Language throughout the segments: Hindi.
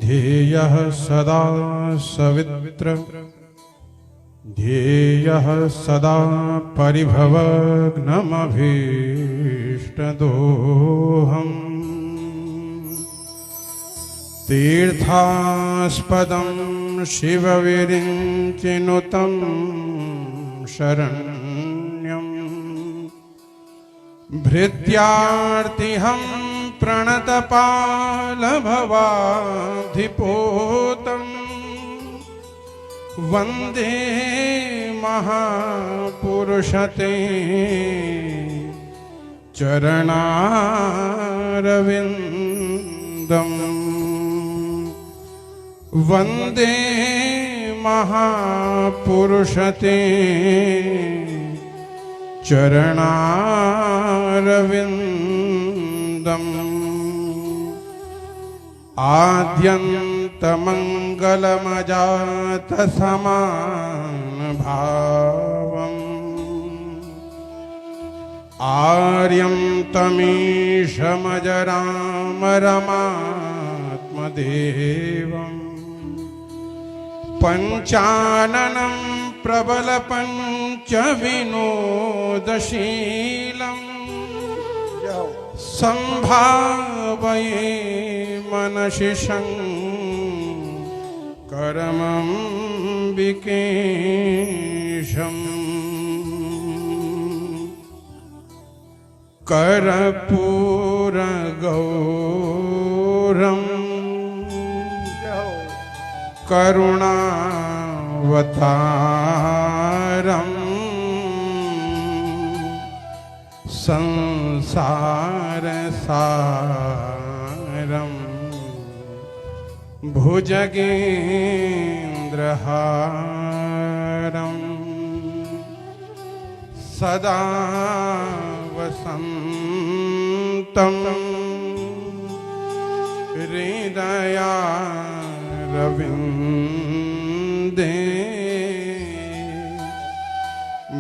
ध्येयः सदा सवित्र ध्येयः सदा परिभवग्नमभीष्टदोहम् तीर्थास्पदं शिवविरिञ्चिनुतं शरण्यम् भृत्यार्तिहं प्रणतपालभवाधिपोतम् वन्दे महापुरुषते चरणारविन्दम् वन्दे महापुरुषते चरणारविन्दम् आद्यन्तमङ्गलमजातसमानभावम् आर्यं तमीशमजरामरमात्मदेवम् पञ्चाननं प्रबलपञ्चविनोदशीलम् संभावये मनसि शङ्करमम्बिकेशम् कर्पूरगौरम् करुणावतारम् संसारसारम् भुजगेन्द्रहारम् सदा वसन्तं हृदयारविन्दे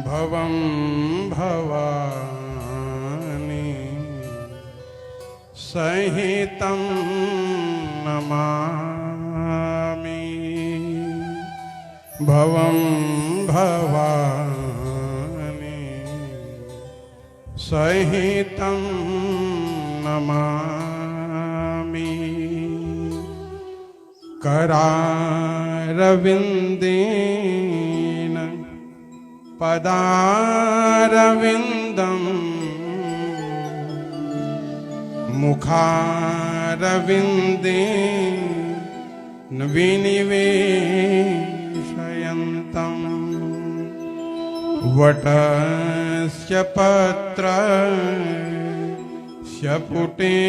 भवं भवानी सहितं नमामि भवं भवानी सहितं नमामि करारविन्देन पदारविन्दम् मुखारविन्दे विनिवेशयन्तम् वटस्य पत्रस्य पुटेशयानम्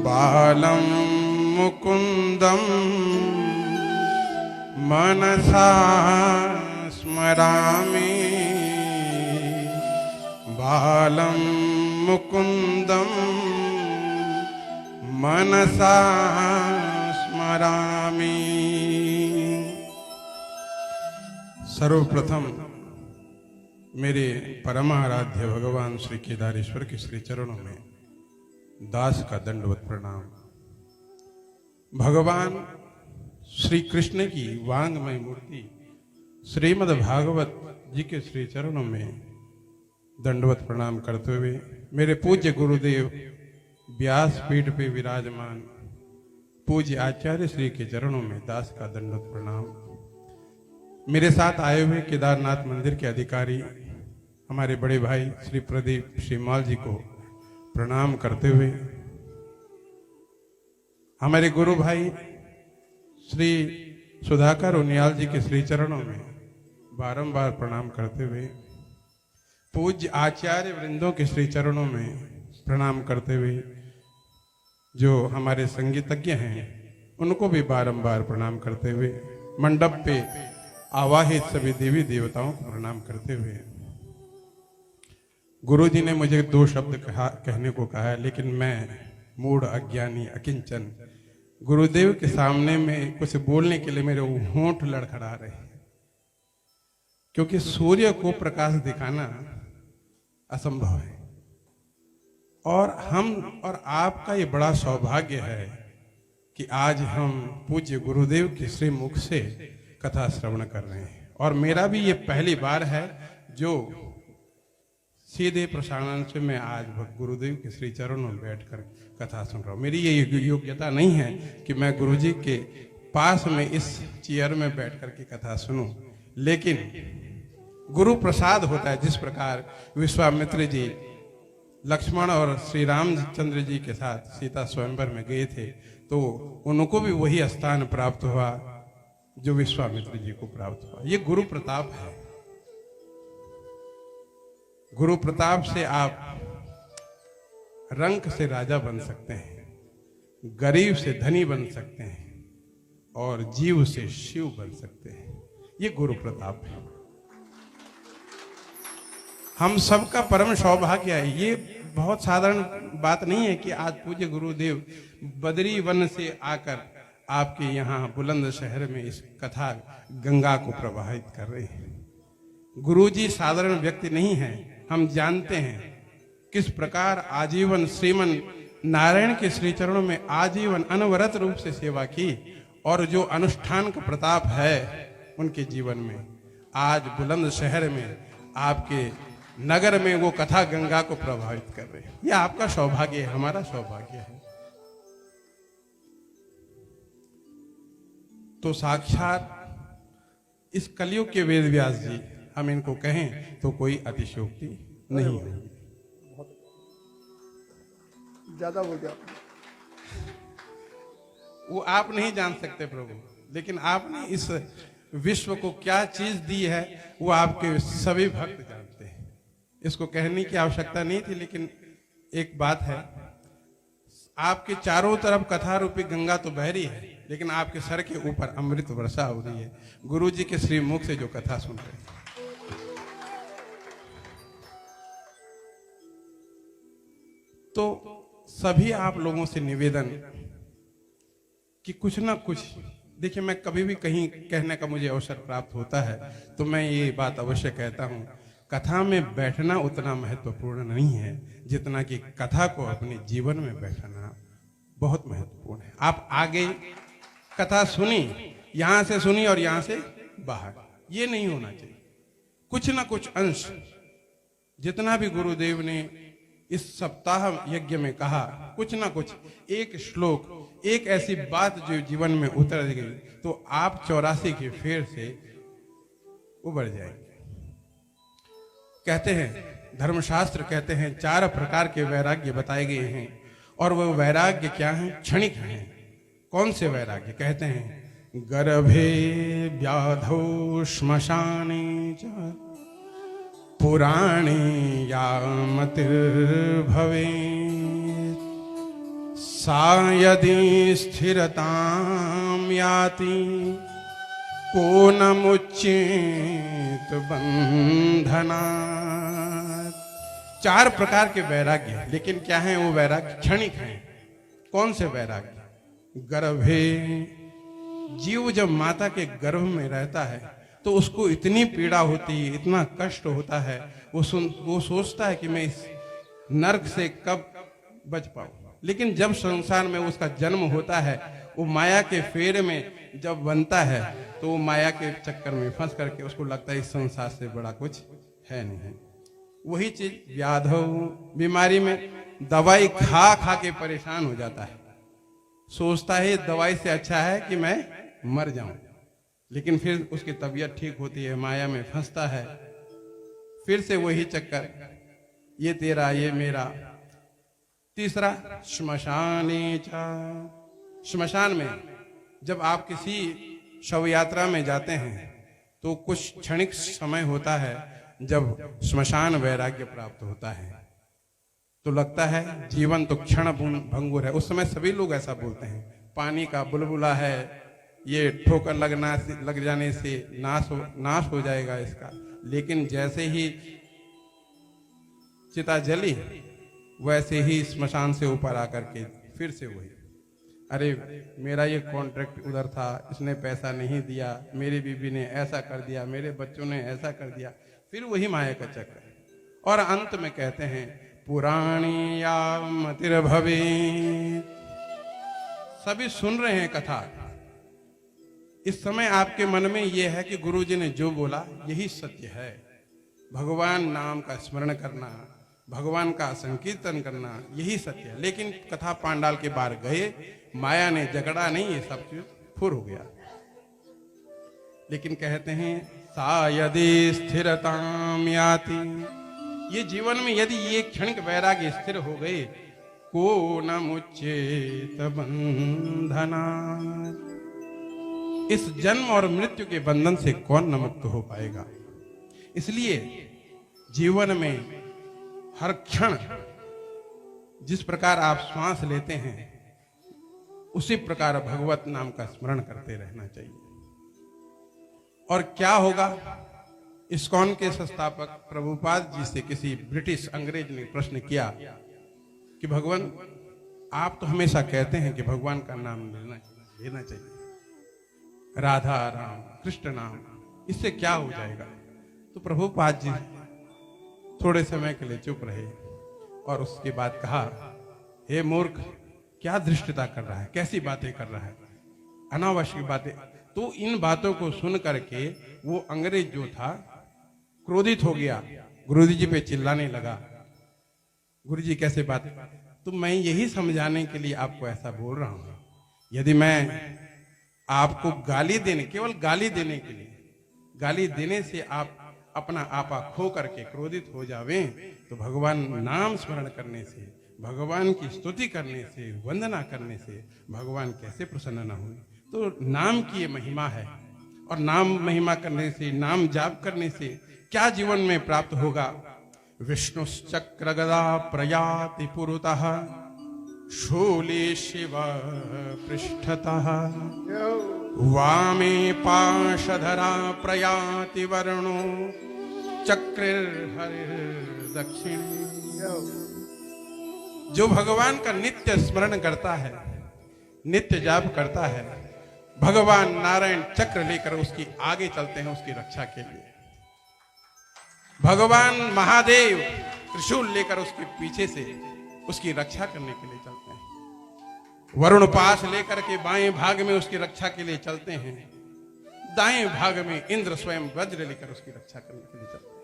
बालं मुकुन्दं मनसा स्मरामि बालं मुकुन्दं मनसा स्मरामि। सर्वप्रथम मेरे परमाराध्य भगवान श्री केदारेश्वर के श्री चरणों में दास का दंडवत प्रणाम। भगवान श्री कृष्ण की वांगमय मूर्ति श्रीमद् भागवत जी के श्री चरणों में दंडवत प्रणाम करते हुए मेरे पूज्य गुरुदेव व्यास पीठ पे विराजमान पूज्य आचार्य श्री के चरणों में दास का दंडवत प्रणाम। मेरे साथ आए हुए केदारनाथ मंदिर के अधिकारी हमारे बड़े भाई श्री प्रदीप श्रीमाल जी को प्रणाम करते हुए हमारे गुरु भाई श्री सुधाकर उनियाल जी के श्री चरणों में बारंबार प्रणाम करते हुए पूज्य आचार्य वृंदों के श्री चरणों में प्रणाम करते हुए जो हमारे संगीतज्ञ हैं उनको भी बारंबार प्रणाम करते हुए मंडप पे आवाहित सभी देवी देवताओं को प्रणाम करते हुए गुरु जी ने मुझे 2 शब्द कहने को कहा है, लेकिन मैं मूढ़ अज्ञानी अकिंचन गुरुदेव के सामने में कुछ बोलने के लिए मेरे होंठ लड़खड़ा रहे हैं, क्योंकि सूर्य को प्रकाश दिखाना असंभव है। और हम और आपका ये बड़ा सौभाग्य है कि आज हम पूज्य गुरुदेव के श्री मुख से कथा श्रवण कर रहे हैं। और मेरा भी ये पहली बार है जो सीधे प्रसारण से मैं आज गुरुदेव के श्री चरणों में बैठकर कथा सुन रहा हूँ। मेरी ये योग्यता नहीं है कि मैं गुरुजी के पास में इस चेयर में बैठकर के कथा सुनूं, लेकिन गुरु प्रसाद होता है। जिस प्रकार विश्वामित्र जी लक्ष्मण और श्री रामचंद्र जी के साथ सीता स्वयंवर में गए थे, तो उनको भी वही स्थान प्राप्त हुआ जो विश्वामित्र जी को प्राप्त हुआ। ये गुरु प्रताप है। गुरु प्रताप से आप रंक से राजा बन सकते हैं, गरीब से धनी बन सकते हैं और जीव से शिव बन सकते हैं। ये गुरु प्रताप है। हम सबका परम सौभाग्य है। ये बहुत साधारण बात नहीं है कि आज पूज्य गुरुदेव बद्री वन से आकर आपके यहाँ बुलंदशहर में इस कथा गंगा को प्रवाहित कर रहे हैं। गुरुजी साधारण व्यक्ति नहीं है। हम जानते हैं किस प्रकार आजीवन श्रीमन नारायण के श्री चरणों में आजीवन अनवरत रूप से सेवा की, और जो अनुष्ठान का प्रताप है उनके जीवन में आज बुलंदशहर में आपके नगर में वो कथा गंगा को प्रभावित कर रहे हैं। यह आपका सौभाग्य है, हमारा सौभाग्य है। तो साक्षात इस कलयुग के वेद व्यास जी, हम इनको कहें तो कोई अतिशयोक्ति नहीं होगी। ज्यादा बोल गया। वो आप नहीं जान सकते प्रभु, लेकिन आपने इस विश्व को क्या चीज दी है वो आपके सभी भक्त जानते हैं। इसको कहने की आवश्यकता नहीं थी, लेकिन एक बात है, आपके चारों तरफ कथा रूपी गंगा तो बह रही है, लेकिन आपके सर के ऊपर अमृत वर्षा हो रही है गुरु जी के श्री मुख से जो कथा सुन रहे हैं। तो सभी आप लोगों से निवेदन कि कुछ ना कुछ, देखिए मैं कभी भी कहीं कहने का मुझे अवसर प्राप्त होता है तो मैं ये बात अवश्य कहता हूँ, कथा में बैठना उतना महत्वपूर्ण नहीं है जितना कि कथा को अपने जीवन में बैठाना बहुत महत्वपूर्ण है। आप आगे कथा सुनी, यहां से सुनी और यहां से बाहर, ये नहीं होना चाहिए। कुछ ना कुछ अंश, जितना भी गुरुदेव ने इस सप्ताह यज्ञ में कहा, कुछ ना कुछ एक श्लोक, एक ऐसी बात जो जीवन में उतर गई तो आप 84 के फेर से उबर जाएंगे। कहते हैं, धर्मशास्त्र कहते हैं 4 प्रकार के वैराग्य बताए गए हैं, और वह वैराग्य क्या है? क्षणिक हैं। कौन से वैराग्य? कहते हैं गर्भे व्याधौ श्मशाने च पुराणे यामतिर्भवे सा यदि स्थिरतां याति को न मुच्येत बंधनात्। 4 प्रकार के वैराग्य, लेकिन क्या है वो वैराग्य? क्षणिक हैं। कौन से वैराग्य? गर्भे, जीव जब माता के गर्भ में रहता है तो उसको इतनी पीड़ा होती है, इतना कष्ट होता है, वो सोचता है कि मैं इस नरक से कब बच पाऊं। लेकिन जब संसार में उसका जन्म होता है, वो माया के फेर में जब बनता है तो वो माया के चक्कर में फंस करके उसको लगता है इस संसार से बड़ा कुछ है नहीं। वही चीज व्याधो, बीमारी में दवाई खा खा के परेशान हो जाता है, सोचता है दवाई से अच्छा है कि मैं मर जाऊं। लेकिन फिर उसकी तबीयत ठीक होती है, माया में फंसता है, फिर से वही चक्कर, ये तेरा ये मेरा। तीसरा श्मशाने च, श्मशान में जब आप किसी शव यात्रा में जाते हैं तो कुछ क्षणिक समय होता है जब श्मशान वैराग्य प्राप्त होता है, तो लगता है जीवन तो क्षण भंगुर है। उस समय सभी लोग ऐसा बोलते हैं, पानी का बुलबुला है, ये ठोकर लग जाने से नाश हो जाएगा इसका। लेकिन जैसे ही चिता जली, वैसे ही श्मशान से ऊपर आकर के फिर से वही, अरे मेरा ये कॉन्ट्रैक्ट उधर था, इसने पैसा नहीं दिया, मेरी बीवी ने ऐसा कर दिया, मेरे बच्चों ने ऐसा कर दिया, फिर वही माया का चक्कर। और अंत में कहते हैं पुराणी या मतिर्भवे। सभी सुन रहे हैं कथा। इस समय आपके मन में यह है कि गुरुजी ने जो बोला यही सत्य है। भगवान नाम का स्मरण करना, भगवान का संकीर्तन करना यही सत्य है। लेकिन कथा पांडाल के बाहर गए, माया ने झगड़ा नहीं, ये सब चीज फुर हो गया। लेकिन कहते हैं सा यदि स्थिरताम याति, ये जीवन में यदि ये क्षणिक वैराग्य स्थिर हो गए, को न मुच्चेत बंधना, इस जन्म और मृत्यु के बंधन से कौन न मुक्त हो पाएगा। इसलिए जीवन में हर क्षण जिस प्रकार आप श्वास लेते हैं उसी प्रकार भगवत नाम का स्मरण करते रहना चाहिए। और क्या होगा, इस्कॉन के संस्थापक प्रभुपाद जी से किसी ब्रिटिश अंग्रेज ने प्रश्न किया कि भगवान आप तो हमेशा कहते हैं कि भगवान का नाम लेना चाहिए, राधा राम कृष्ण नाम, इससे क्या हो जाएगा। तो प्रभुपाद जी थोड़े समय के लिए चुप रहे और उसके बाद कहा, हे मूर्ख, क्या धृष्टता कर रहा है, कैसी बातें कर रहा है, अनावश्यक बातें। तो इन बातों को सुन करके वो अंग्रेज जो था क्रोधित हो गया, गुरुजी जी पे चिल्लाने लगा, गुरुजी कैसे बात। तो मैं यही समझाने के लिए आपको ऐसा बोल रहा हूं। यदि मैं आपको गाली देने, केवल गाली देने के लिए, गाली देने से आप अपना आपा खो करके क्रोधित हो जावें, तो भगवान नाम स्मरण करने से, भगवान की स्तुति करने से, वंदना करने से भगवान कैसे प्रसन्न न हुए। तो नाम की ये महिमा है। और नाम महिमा करने से, नाम जाप करने से क्या जीवन में प्राप्त होगा। विष्णुश्चक्र गदा प्रयाति पुरुतः, शूले शिव पृष्ठतः, वामे पाशधरा प्रयाति वरुणो, चक्रिर्हरिर्दक्षिण। जो भगवान का नित्य स्मरण करता है, नित्य जाप करता है, भगवान नारायण चक्र लेकर उसकी आगे चलते हैं उसकी रक्षा के लिए। भगवान महादेव त्रिशूल लेकर उसके पीछे से उसकी रक्षा करने के लिए चलते हैं। वरुण पाश लेकर के बाएं भाग में उसकी रक्षा के लिए चलते हैं, दाएं भाग में इंद्र स्वयं वज्र लेकर उसकी रक्षा करने के लिए चलते हैं।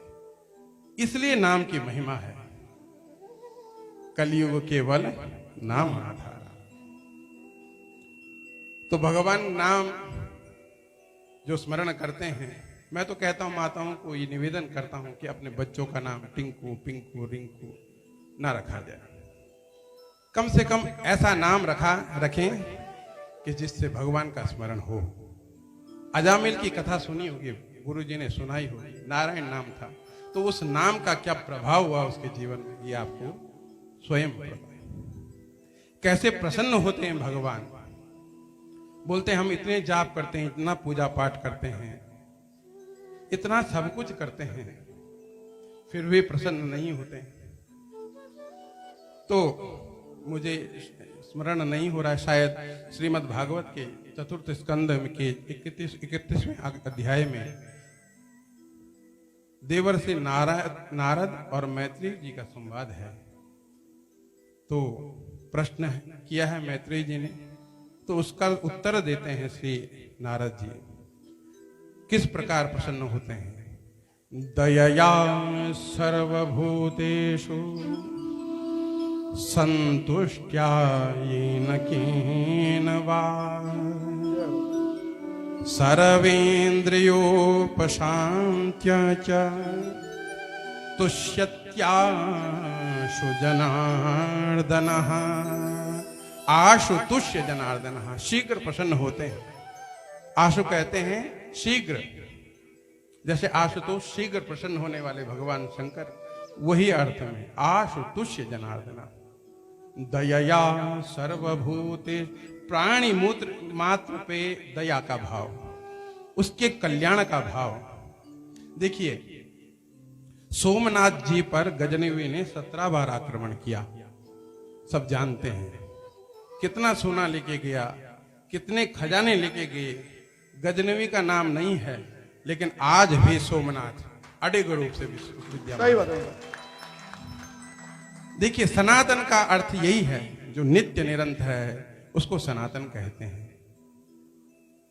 इसलिए नाम की महिमा है। कलयुग केवल नाम आधार। तो भगवान नाम जो स्मरण करते हैं, मैं तो कहता हूं, माताओं को ये निवेदन करता हूं कि अपने बच्चों का नाम टिंकू, पिंकू, रिंकू ना रखा जाए। कम से कम ऐसा नाम रखें कि जिससे भगवान का स्मरण हो। अजामिल की कथा सुनी होगी, गुरुजी ने सुनाई होगी, नारायण नाम था। तो उस नाम का क्या प्रभाव हुआ उसके जीवन में, ये आपको स्वयं पता है। कैसे प्रसन्न होते हैं भगवान। बोलते हैं हम इतने जाप करते हैं, इतना पूजा पाठ करते हैं, इतना सब कुछ करते हैं, फिर भी प्रसन्न नहीं होते। तो मुझे स्मरण नहीं हो रहा है, शायद श्रीमद् भागवत के चतुर्थ स्कंद के 31वें अध्याय में देवर से नारद और मैत्रेय जी का संवाद है। तो प्रश्न किया है मैत्रेय जी ने, तो उसका उत्तर देते हैं श्री नारद जी। किस प्रकार प्रसन्न होते हैं। दयया सर्वभूतेषु संतुष्ट्या येन केन वा, सर्वेन्द्रियोपशान्त्य च तुष्यत्याशु जनार्दनः। आशु तुष्य जनार्दनः, शीघ्र प्रसन्न होते हैं। आशु कहते हैं शीघ्र, जैसे आशुतोष शीघ्र प्रसन्न होने वाले भगवान शंकर, वही अर्थ में आशु तुष्य जनार्दनः। दयया सर्वभूते, प्राणी मात्र पे दया का भाव, उसके कल्याण का भाव। देखिए सोमनाथ जी पर गजनवी ने 17 बार आक्रमण किया, सब जानते हैं। कितना सोना लेके गया, कितने खजाने लेके गए, गजनवी का नाम नहीं है, लेकिन आज भी सोमनाथ अडिग रूप से विद्यमान। देखिए, सनातन का अर्थ यही है, जो नित्य निरंतर है उसको सनातन कहते हैं।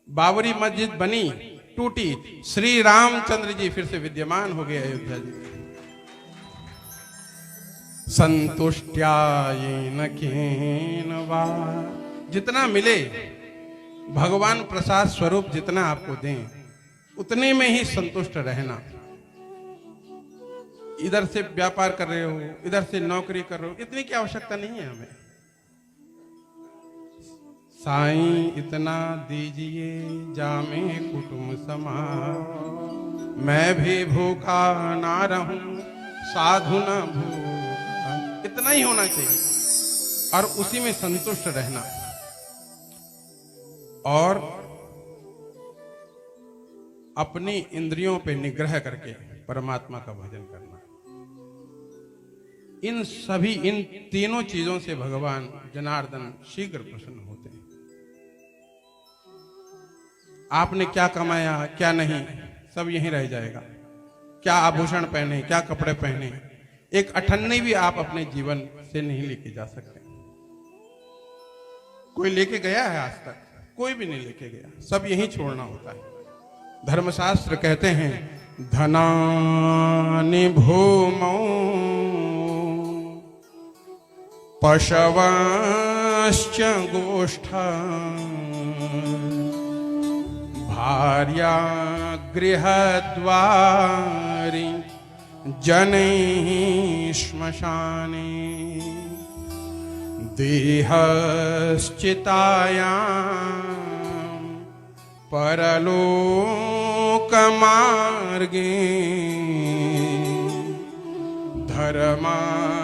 बाबरी मस्जिद बनी, टूटी, श्री रामचंद्र जी फिर से विद्यमान हो गए अयोध्या जी। संतुष्ट्यायेन केन वा, जितना मिले भगवान प्रसाद स्वरूप जितना आपको दें उतने में ही संतुष्ट रहना। इधर से व्यापार कर रहे हो, इधर से नौकरी कर रहे हो, इतनी की आवश्यकता नहीं है हमें। साईं इतना दीजिए जामे कुटुंब समाज, मैं भी भूखा ना रहूं साधु ना भूखा, इतना ही होना चाहिए और उसी में संतुष्ट रहना। और अपनी इंद्रियों पे निग्रह करके परमात्मा का भजन करना। इन तीनों चीजों से भगवान जनार्दन शीघ्र प्रसन्न होते हैं। आपने क्या कमाया क्या नहीं, सब यहीं रह जाएगा। क्या आभूषण पहने, क्या कपड़े पहने, एक अठन्नी भी आप अपने जीवन से नहीं लेके जा सकते। कोई लेके गया है आज तक? कोई भी नहीं लेके गया, सब यहीं छोड़ना होता है। धर्मशास्त्र कहते हैं, धनानि भूमौ पशवश्च गोष्ठा, भार्या गृहद्वारि जनैः श्मशाने, देहश्चितायां परलोकमार्गे, धर्मानुगो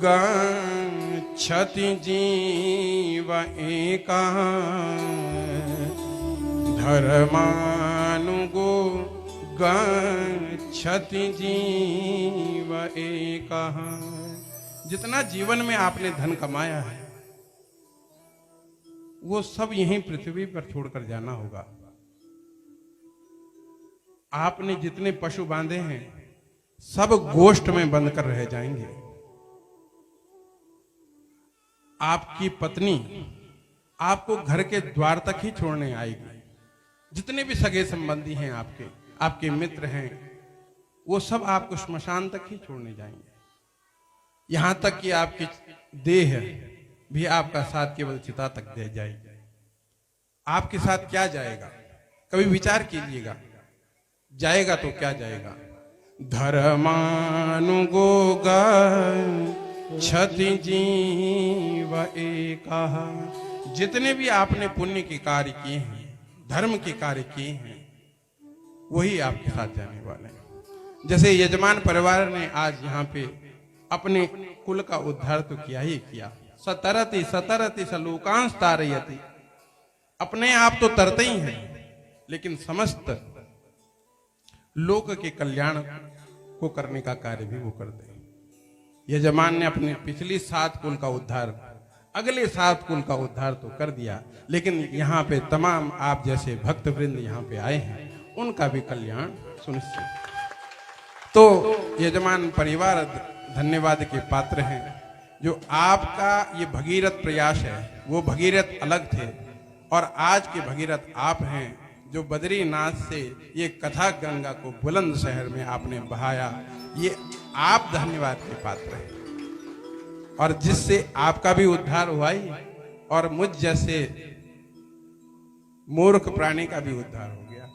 गच्छति जीव एकः, धर्मानुगो गच्छति जीव एकः। जितना जीवन में आपने धन कमाया है वो सब यहीं पृथ्वी पर छोड़कर जाना होगा। आपने जितने पशु बांधे हैं सब गोष्ठ में बंद कर रह जाएंगे। आपकी पत्नी आपको घर के द्वार तक ही छोड़ने आएगी। जितने भी सगे संबंधी हैं आपके मित्र हैं, वो सब आपको श्मशान तक ही छोड़ने जाएंगे। यहां तक कि आपकी देह भी आपका साथ केवल चिता तक दे जाएगी। आपके साथ क्या जाएगा? कभी विचार कीजिएगा, जाएगा तो क्या जाएगा? धर्मानुगो गच्छति जीव एकः। जितने भी आपने पुण्य के कार्य किए हैं, धर्म के कार्य किए हैं, वही आपके साथ जाने वाले हैं। जैसे यजमान परिवार ने आज यहाँ पे अपने कुल का उद्धार तो किया ही किया। सतरति सतरति सलोकांश तारयति, अपने आप तो तरते ही हैं, लेकिन समस्त लोक के कल्याण को करने का कार्य भी वो करते हैं। यजमान ने अपने पिछली 7 कुल का उद्धार, अगले 7 कुल का उद्धार तो कर दिया, लेकिन यहाँ पे तमाम आप जैसे भक्त वृंद यहाँ पे आए हैं, उनका भी कल्याण सुनिश्चित। तो यजमान परिवार धन्यवाद के पात्र हैं। जो आपका ये भगीरथ प्रयास है, वो भगीरथ अलग थे और आज के भगीरथ आप हैं, जो बद्रीनाथ से ये कथा गंगा को बुलंदशहर में आपने बहाया। ये आप धन्यवाद के पात्र हैं और जिससे आपका भी उद्धार हुआ ही और मुझ जैसे मूर्ख प्राणी का भी उद्धार हो गया।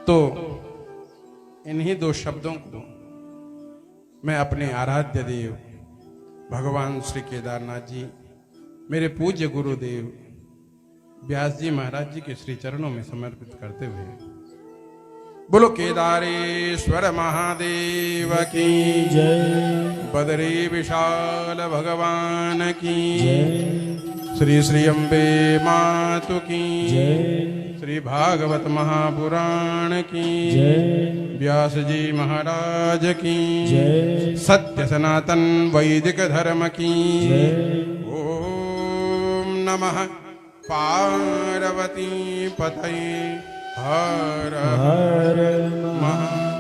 तो इन्हीं 2 शब्दों को मैं अपने आराध्य देव भगवान श्री केदारनाथ जी, मेरे पूज्य गुरुदेव व्यास जी महाराज जी के श्री चरणों में समर्पित करते हुए, बोलो केदारेश्वर महादेव की जय, बदरी विशाल भगवान की जय, श्री श्री अम्बे मातु की जय, श्री भागवत महापुराण की जय, व्यास जी महाराज की जय, सत्य सनातन वैदिक धर्म की जय। ओम नमः पार्वती पतये हर हर महा